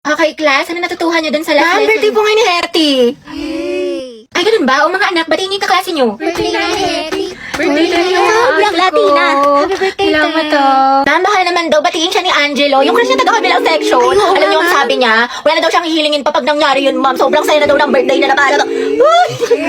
Okay, class, ano natutuhan niyo dun sa last lesson? Birthday po ngayon ni Hetty. Ay, ganun ba? O mga anak, batiin niyo yung kaklase niyo. Birthday na Hetty. Birthday na niyo. Sobrang Latina. Happy birthday, Salamat te. Ma'am, baka naman daw, batiin siya ni Angelo. Yung crush niya taga-kabilang section. Ay, oo Alam niyo nga, ang sabi niya, wala na daw siyang hihilingin pa pag nangyari yun, ma'am. Sobrang saya na daw ng birthday na napala.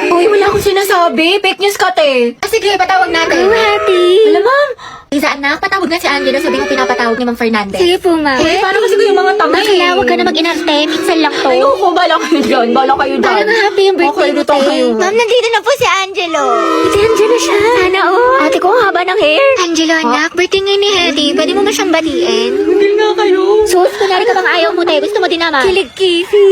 Uy, wala akong sinasabi. Fake news ka, te. Sige, patawag natin. Happy. Alam, ma'am. Isa, anak, patawag na si Angelo. Sabi mo pinapatawag ni Ma'am Fernandez. Sige po, ma'am. Paano kasi kayo mga tanga Kaya huwag ka na mag-inarte. Minsan lang to. Ayoko, bala kayo dyan. Bala kayo dyan. Parang happy yung birthday Okay, mo, luto te. kayo. Ma'am, nandito na po si Angelo. Si Angelo siya. Sana all. Ate ko, ang haba ng hair. Angelo, anak, birthday ngayon ni Hetty. Pwede mo ba siyang batiin? Hindi nga kayo. Sus, kunwari ka bang ayaw mo, te. Gusto mo din naman. Kilig-kisi.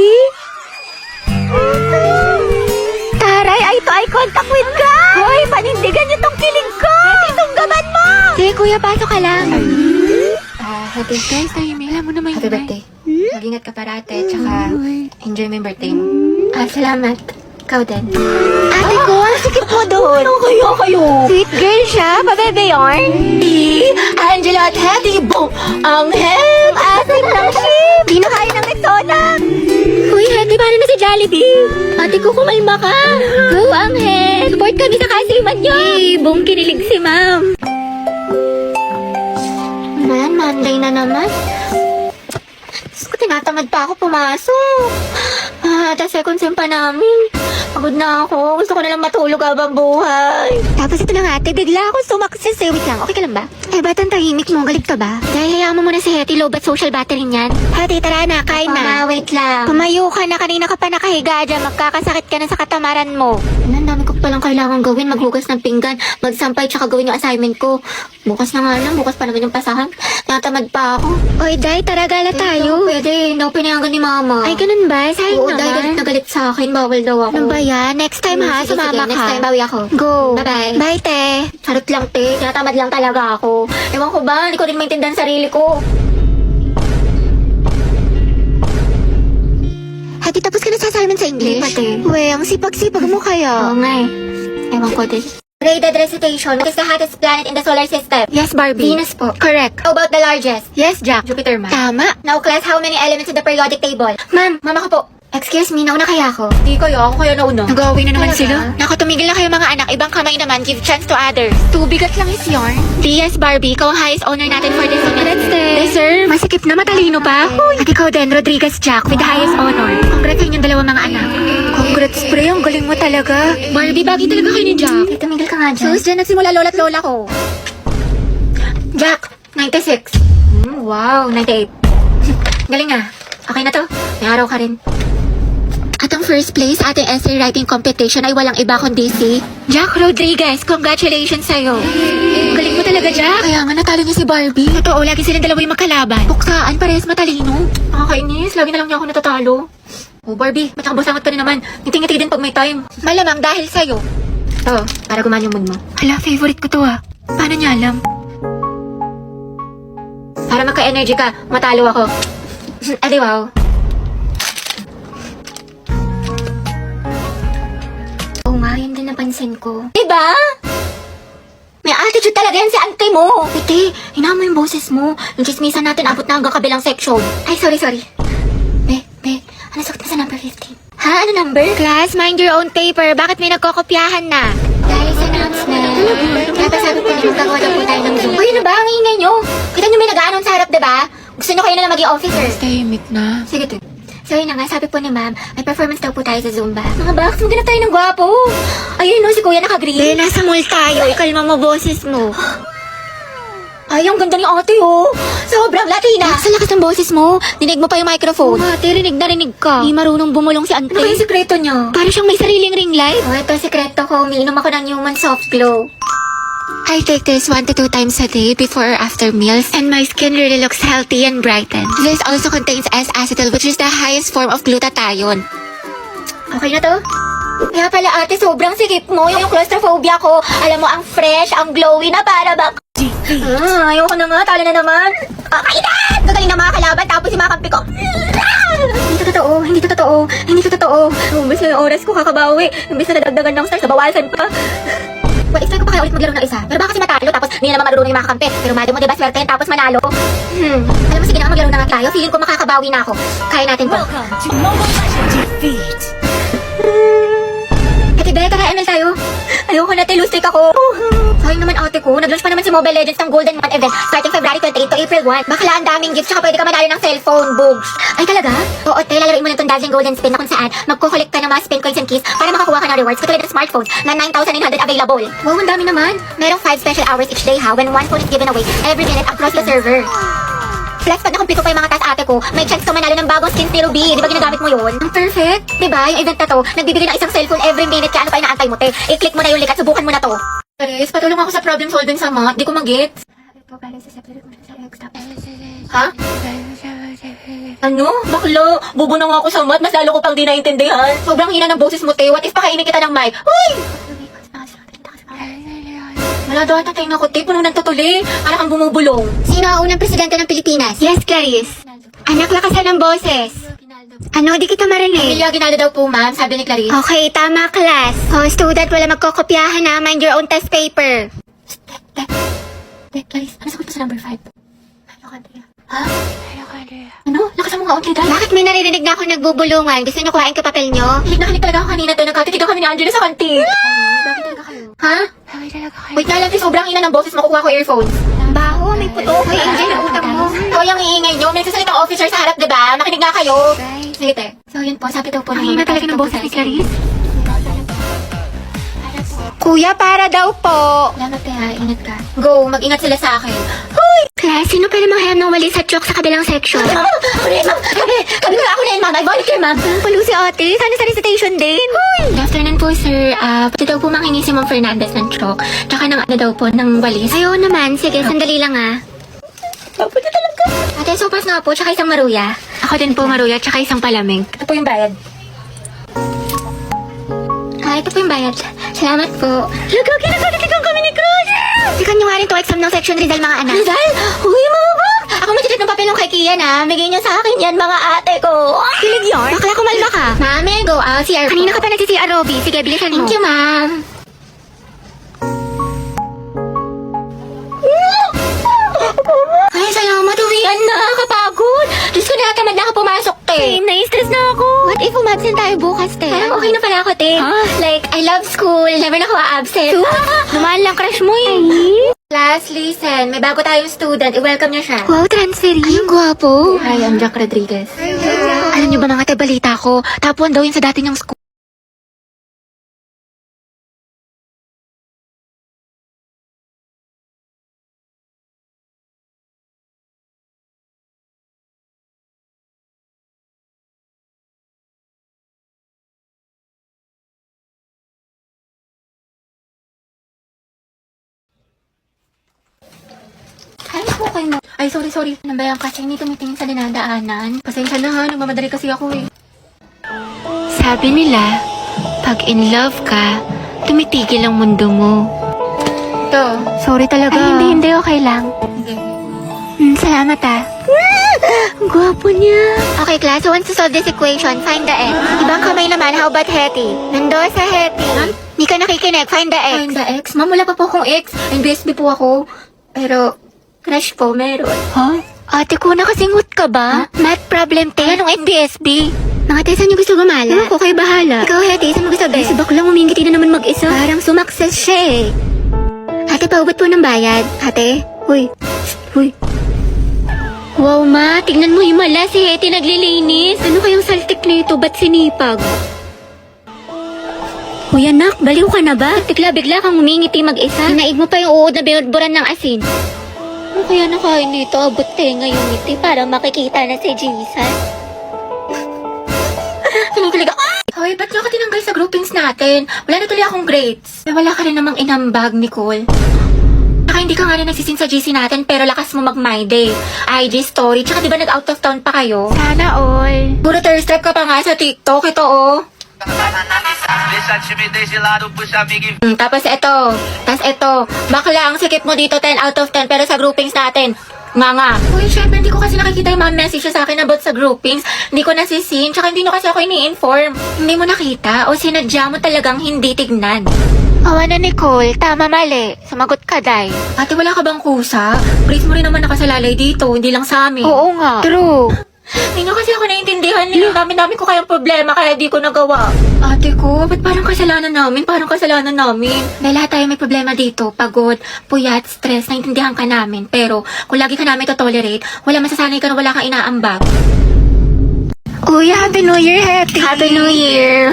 Taray, eye to eye contact with ka. Hoy, panindigan niyo tong kilig ko. Itong gaban mo. Sige, kuya, pasok ka lang. Happy guys, tayo may alam mo naman Happy birthday. Mag-ingat ka parate, tsaka enjoy mo yung birthday mo. Salamat. Ikaw din. Ate ko, ang sikip mo doon. Kayo. Sweet girl siya, pabebe yarn. Angela at Hetty, boom! Ang hem! Asim ng ship. Di na kaya ng Rexona. Uy, Hetty, paano na si Jollibee? Ate ko, kumalma ka. Go, Angel. Support kami sa kasiman niyo. Boom, kinilig si ma'am. Man, Monday na naman. Diyos ko, tinatamad pa ako pumasok. Tapos second sem pa namin. Pagod na ako. Gusto ko nalang matulog habang buhay. Tapos ito na nga, ate. Bigla ako sumakses eh. Wait lang, okay ka lang ba? Eh, ba't ang tahimik mo? Galit ka ba? Dahil hayaan mo muna si Hetty. Low bat social battery niyan. Hetty, tara na. Kain na. Wait lang. Tumayo ka na. Kanina ka pa nakahiga dyan. Magkakasakit ka na sa katamaran mo. Ang dami ko palang kailangan gawin. Maghugas ng pinggan. Magsampay tsaka gawin yung assignment ko. Bukas na nga lang. Bukas pa naman yung pasahan. Natamad pa ako. Oy, Day, tara gala tayo. Pwede. Hindi ako pinayagan ni mama. Ay, ganun ba? Sayang naman. Day, galit na galit sa akin. Bawal daw ako. Ano ba yan? Next time ha, Sige, sumama sige. ka. Next time, bawi ako. Go. Bye-bye. Bye, te. Charot lang, te. Tinatamad lang talaga ako. Ewan ko ba? Hindi ko rin maintindihan sarili ko. Hati, tapos ka na sa assignment sa English? Hindi pa, te. Uwe, ang sipag-sipag mo kaya. Oo nga eh. Ewan ko din. Graded recitation. What is the hottest planet in the solar system? Yes, Barbie. Venus po. Correct. How about the largest? Yes, Jack. Jupiter, ma'am. Tama. Now, class, how many elements in the periodic table? Ma'am, Mama ko po. excuse me, nauna kaya ako? Di kayo. Ako kaya nauna. Nag-away na naman Talaga? sila. Naku, tumigil na kayo mga anak. Ibang kamay naman, give chance to others. Tubigat lang is yarn. Yes, Barbie, ikaw ang highest honor natin for this unit. Deserve. Masikip na, matalino pa. At ikaw din, Rodriguez Jack, with the highest honor. Congrats sa inyong dalawang mga anak. Congrats, pre. Ang galing mo talaga. Barbie, bagay talaga kayo ni Jack. Tumigil ka nga dyan. Sus, dyan nagsimula lola't lola ko. Jack, 96. Wow, 98. Galing ah. Okay na to. May araw ka rin. At ang first place sa ating essay writing competition ay walang iba kundi si Jack Rodriguez. Congratulations sa'yo. Galing mo talaga, Jack. Kaya nga natalo niya si Barbie. Totoo, lagi silang dalawa yung magkalaban. Puksaan, parehas matalino. Nakakainis. Lagi na lang niya ako natatalo. Oh, Barbie, ba't nakabusangot ka na naman? Ngiti-ngiti din pag may time. Malamang dahil sa'yo. To, para gumana yung mood mo. Hala, favorite ko to ah. Paano niya alam? Para magka-energy ka, matalo ako. Adi wow. Oo nga, yun din napansin ko. Diba? May attitude talaga yan si auntie mo. Ate, hinaan mo yung boses mo. Yung chismisan natin abot na hanggang kabilang section. Ay, sorry. Be, ano suot mo sa number 15? Ha? Ano number? Class, mind your own paper. Bakit may nagkokopyahan na? Dahil sa announcement. Kaya pa sabi ko na magkagawa daw po tayo ng Zoom. Uy, ano ba? Ang ingay nyo. Kita nyo may nag-aanon sa harap, diba? Gusto nyo kayo na lang maging officer. Tahimik na. Sige, to. So yun na nga, sabi po ni ma'am, may performance daw po tayo sa Zumba. Mga box, maghanap tayo ng gwapo. Ayun no, si kuya naka-green. Be, nasa mall tayo. Ikalma mo boses mo. Ay, ang ganda ni ate oh. Sobrang Latina. Sa lakas ng boses mo, dinig mo pa yung microphone. Ate, rinig na rinig ka. Di marunong bumulong si Ante. Ano ba yung sikreto niya? Para siyang may sariling ring light. Oh, ito sikreto ko. Umiinom ako ng Human Soft Glow. I take this 1 to 2 times a day before or after meals, and my skin really looks healthy and brightened. This also contains S-acetyl, which is the highest form of glutathione. Okay na to? Kaya pala ate, sobrang sikip mo. Yung claustrophobia ko. Alam mo, ang fresh, ang glowy na para ba... ayoko na nga. Talo na naman. Kainan! Gagaling na mga kalaban, tapos yung mga kampi ko. Hindi to totoo. Umbis na yung oras ko kakabawi. Umbis na nadagdagan ng stars, nabawasan pa. Well, explain ko pa kayo ulit maglaro ng isa. Pero baka kasi matalo, tapos hindi na naman marunong yung mga kakampi. Pero mado mo, diba, swerte yan, tapos manalo. Alam mo, sige na nga, maglaro na nga tayo. Feeling ko makakabawi na ako. Kaya natin to. Ate Bea, tara, ML tayo. Ayoko na, lose streak ako. Sayang naman ate ko, nag-launch pa naman si Mobile Legends ng Golden Month event starting February 28 to April 1. Bakla ang daming gifts, tsaka pwede ka manalo ng cellphone, bugs. Ay talaga? Oo, te, lalaroin mo lang itong dazzling golden spin na kung saan magko-collect ka ng mga spin coins and keys para makakuha ka ng rewards katulad ng smartphones na 9,900 available. Wow, ang dami naman. Merong 5 special hours each day ha, when one phone is given away every minute across the server. Plus, pag nakumpito pa yung mga taas ate ko, may chance ka manalo ng bagong skins ni Ruby. Di ba ginagamit mo yun? Ang perfect. Di ba? Yung event na to, nagbibigay ng isang cellphone every minute. Kaya ano pa inaantay mo, te? I-click mo na yung link at subukan mo na to. Paris, patulong ako sa problem solving sa math. Di ko mag-gets. Ha? Ano? Bakla, bubo na nga ako sa math. Mas lalo ko pang di naintindihan. Sobrang hina ng boses mo, te. What if pakainin kita ng mic? Uy! Wala daw ata tayong nakuti, puno ng tutuli. Para kang bumubulong. Sino ang unang presidente ng Pilipinas? Yes, Clarice. Anak, lakasan ng boses. Ano, di kita marinig. Emilia Aguinaldo daw po, ma'am, sabi ni Clarice. Okay, tama, class. Oh, student, wala magkokopyahan na. Mind your own test paper. Clarice, ano sagot mo sa number 5? Ha? Ano? Lakas mo nga, onti dahil. Bakit may naririnig na ako nagbubulungan? Gusto niyo kuhain ko papel niyo? Hilig na hilig talaga ako kanina to. Nagkatitigaw kami ni Angela sa kantin. Bakit talaga kayo? Ha? Wait na lang, sobrang ina ng boses. Makukuha ko earphones. Baho, may puto. Hoy, Angel, ang utang mo. Hoy, ang iingay nyo. May sasalitang officer sa harap, diba? Makinig nga kayo. Sige, te. So, yun po. Sabi daw po. Ang hina talaga ng boses ni Clarice. Kuya, para daw po. Salamat, te, ha. Ingat ka. Go, mag-ingat sila sa akin. Hoy! Class, sino pala mga hayam ng wali sa chok sa kabilang section? Ma'am! Ulit, ma'am! Kami na ako na yun, ma'am. I volunteer, ma'am. Palo si ate, sana sa recitation din. Hoy! Good afternoon po, sir. Pati daw po manghingi si Ma'am Fernandez ng chalk. Tsaka ng ano daw po, ng walis. Ayaw naman, sige, sandali lang ah. Pwede talaga. Ate, sopas nga po, tsaka isang maruya. Ako din po, Maruya, tsaka isang palamig. Ito po yung bayad. Ito po yung bayad. Salamat po. Lago, kinagalikigan kami ni Cruz! Sikan nyo nga rin to exam ng section Rizal, mga anak. Rizal? Uy, mga ba? Ako magtitit ng papel ng kay Kian, ha? Bigay niyo sa akin yan, mga ate ko. Kilig yarn? Bakla kumalma ka. Mami, go out. CR po. Kanina ka pa nagsi-CR, Robby. Sige, bilisan mo. Thank you, ma'am. Ay, salamat. Uwian na. Kapagod. Diyos ko, nakatamad na ako pumasok, te. Same, nai-stress na ako. What if umabsent tayo bukas, te? Parang okay na pala ako, te. Huh? Like, I love school. Never na ako absent. Dumaan lang crush mo eh. Class, listen. May bago tayong student. I-welcome niyo siya. Wow, transferee. Ay, ang gwapo. Hi, I'm Jack Rodriguez. Alam niyo ba mga te, balita ko, tapuan daw yun sa dati niyang school. Ay, okay mo. Ay, sorry. Nambayan kasi hindi tumitingin sa dinadaanan. Pasensya na ha, nagmamadali kasi ako eh. Sabi nila, pag in love ka, tumitigil ang mundo mo. Ito. Sorry talaga. Ay, hindi, okay lang. Sige. Salamat ah. Ang gwapo niya. Okay, class, who wants to solve this equation? Find the x. Ibang kamay naman, how about Hetty? Nando sa Hetty. Hindi ka nakikinig, find the x. Find the ex. Ma'am, wala pa po akong ex. NBSB po ako. Pero, crush po, meron. Huh? Ate ko, nakasingot ka ba? Math problem, te. Anong NBSB? Mga te, saan niyo gusto gumala? Ewan ko, kayo bahala. Ikaw, Hetty, saan mo gusto ba? Si baklang umingiti na naman mag-isa. Parang sumakses siya eh. Ate, paubat po ng bayad. Ate? Huy. Wow, ma. Tignan mo yung mala. Si Hetty naglilinis. Ano kayang saltik nito? Ba't sinipag? Uy, anak. Baliw ka na ba? Bigla kang umingiti mag-isa. Naig mo pa yung uod na binudburan ng asin. Ano kaya nakain nito? Abot tenga yung ngiti para makikita na si Jesus. Kinikilig ako. Hoy, ba't niyo ako tinanggal sa groupings natin? Wala na tuloy akong grades. Eh, wala ka rin namang inambag, Nicole. Saka hindi ka nga rin nagsisin sa GC natin, pero lakas mo mag-my day. IG story, tsaka diba nag-out of town pa kayo? Sana all. Puro thirst trap ka pa nga sa TikTok, ito oh. Deixa a timidez de lado, puxa amigo e Tapos ito, bakla ang sikip mo dito 10 out of 10, pero sa groupings natin, nga. Uy, syempre, hindi ko kasi nakikita yung mga message sa akin about sa groupings. Hindi ko nasisin, tsaka hindi nyo kasi ako ini-inform. Hindi mo nakita o sinadya mo talagang hindi tignan. Awa na, Nicole. Tama, mali. Sumagot ka, Day. Ate, wala ka bang kusa? Praise mo rin naman nakasalalay dito, hindi lang sa amin. Oo nga. True. Hindi nyo kasi ako naiintindihan eh. Dami-dami ko kayang problema kaya di ko nagawa. Ate ko, ba't parang kasalanan namin? Parang kasalanan namin. Dahil lahat tayo may problema dito. Pagod, puyat, stress, naiintindihan ka namin. Pero kung lagi ka namin to-tolerate, wala masasanay ka na wala kang inaambag. Uy, Happy New Year, Hetty. Happy New Year!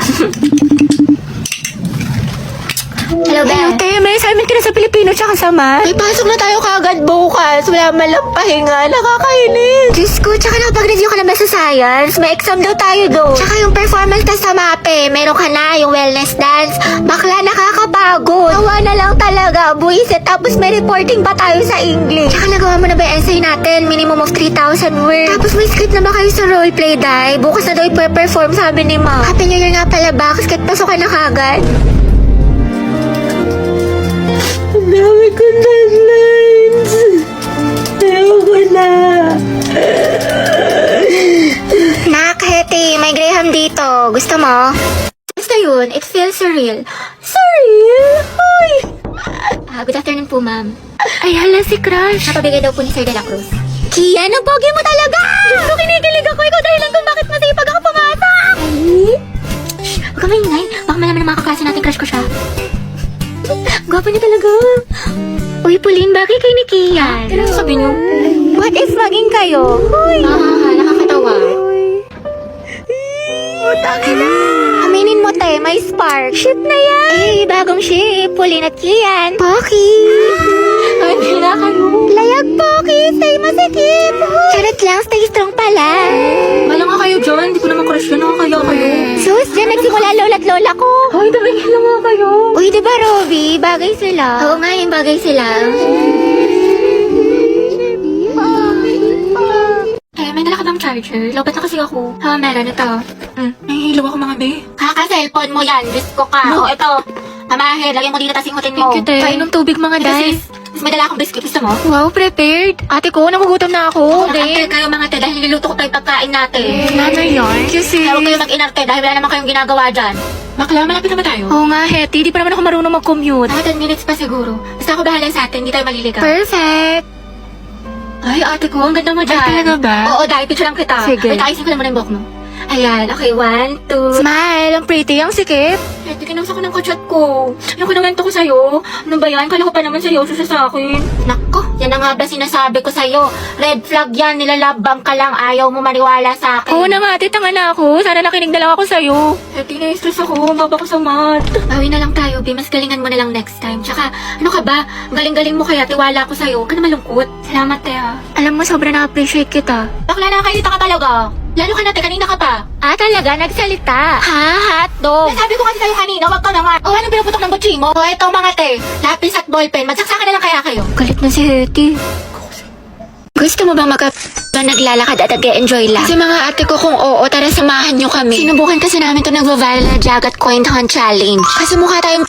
Hello, Hello, Beth. te. May assignment ka na sa Pilipino tsaka sa math. Ay, pasok na tayo kagad bukas. Wala malang pahinga. Nakakainis. Diyos ko, tsaka nakapag-review ka na ba sa science? May exam daw tayo do. Tsaka yung performance test sa MAPE, meron ka na, yung wellness dance. Bakla, nakakapagod. Awa na lang talaga, buwisit. Tapos may reporting pa tayo sa English. Tsaka nagawa mo na ba yung essay natin? Minimum of 3,000 words. Tapos may script na ba kayo sa roleplay, Day? Bukas na daw i-perform, sabi ni Ma. Happy New Year nga pala ba? Kasi kahit pasok ka na kagad. Ang dami kong deadlines. Ayoko na. Nak, Hetty, may Graham dito. Gusto mo? Basta yun, it feels surreal. Surreal? Hoy! Good afternoon po, ma'am. Ay, hala si Crush. Napabigay daw po ni Sir De La Cruz. Kian, ang pogi mo talaga! Gusto kinikilig ako. Ikaw dahilan kung bakit masipag ako pumasok. Shh! Huwag ka maingay. Baka malaman ng mga kaklase natin crush ko siya. Gwapo niya talaga. Uy, Pauline, bagay kay ni Kian. Ano sabi niyo? What if maging kayo? Uy! Nakakatawa. Aminin mo, te, may spark. Ship na yan. Eh, bagong ship. Pauline at Kian. Poki. Ay, hindi na kayo. Layag, Poki. Stay masikip. Charot lang, stay strong pala. Wala nga kayo dyan. Hindi ko naman crush yun. Nakakaya kayo. Sus, dyan nagsimula lola't lola ko. Ay, tabigil lang nga kayo. Uy, di ba, Robby? Bagay sila. Oo nga, yung bagay sila. Eh, may dala ka bang charger? Lobat na kasi ako. Meron ito. Nahihilo ako mga be. Kaka-cellphone mo yan. Diyos ko ka. No. Oh, ito. Mamahe, lagyan mo dito tas ingutin mo. Thank you, te. Kainom tubig mga day. Mas may dala akong biscuit. Gusto mo? Wow, prepared. Ate ko, nagugutom na ako. Mag-ante kayo mga te dahil niluluto ko tayo pagkain natin. Ano yan? Kasi... Kaya huwag kayo mag-inarte dahil wala naman kayong ginagawa dyan. Bakla, malapit naman tayo. Oo nga, Hetty. Di pa naman ako marunong mag-commute. Mga 10 minutes pa siguro. Basta ako bahala sa atin, hindi tayo maliligaw. Perfect. Ay, ate ko, ang ganda mo dyan. Ay, talaga ba? Oo, dahil picture lang kita. Sige. Wait, ayusin ko naman yung buhok mo. Ayan, okay, 1, 2. Smile, ang pretty, ang sikip. Ate, kinausa ko ng kachat ko. Yung kinamento ko sa'yo. Ano ba yan? Kala ko pa naman seryoso siya sa akin. Nako, yan ang nga ba sinasabi ko sa'yo. Red flag yan, nilalabang ka lang, ayaw mo maniwala sa akin. Oo na nga, ate, tanga na ako. Sana nakinig na lang ako sa'yo. Ate, na-stress ako. Baba ko sa mat. Bawi na lang tayo, Bi. Mas galingan mo na lang next time. Tsaka, ano ka ba? Galing-galing mo kaya, tiwala ko sa'yo. Huwag ka na malungkot. Salamat, te, ha. Alam mo, sobrang na-appreciate kita. Bakla, nakakailita ka talaga. Lalo ka natin, kanina ka pa. Ah, talaga? Nagsalita? Ha, hotdog? Nasabi ko kasi sa'yo kanina, wag ka na nga. O, anong pinuputok ng butsi mo? O, eto mga te. Lapis at ballpen. Magsaksakan na lang kaya kayo. Galit na si Hetty. Gusto mo bang naglalakad at nag-enjoy lang? Kasi mga ate ko kung oo, tara samahan nyo kami. Sinubukan kasi namin to nagva-viral na Jagat Coin Hunt Challenge. Kasi mukha tayong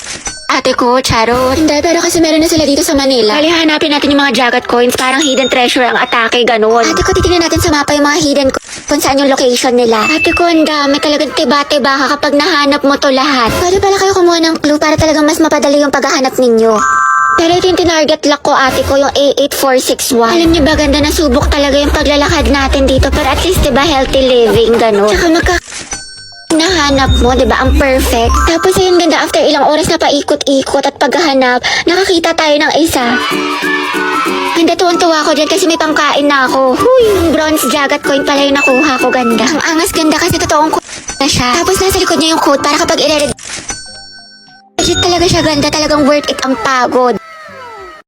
ate ko, charot. Hindi, pero kasi meron na sila dito sa Manila. Kali hanapin natin yung mga Jagat Coins, parang hidden treasure ang atake, ganun. Ate ko, titignan natin sa mapa yung mga hidden kung saan yung location nila. Ate ko, ang dami talagang tiba-tiba ka kapag nahanap mo to lahat. Pwede pala kayo kumuha ng clue para talagang mas mapadali yung paghahanap ninyo. Pero ito yung tinarget lock ko, ate ko, yung A8461. Alam niyo ba, ganda na subok talaga yung paglalakad natin dito. Pero at least, diba, healthy living, gano'n. Tsaka nahanap mo, diba, ang perfect. Tapos ayun, ganda, after ilang oras na paikot-ikot at paghahanap, nakakita tayo ng isa. Ganda, tuwang-tuwa ko dyan kasi may pangkain na ako. Huy, yung bronze Jagat Coin pala yung nakuha ko, ganda. Ang angas, ganda kasi totoong na siya. Tapos nasa likod niya yung code para kapag legit talaga siya, ganda, talagang worth it ang pagod.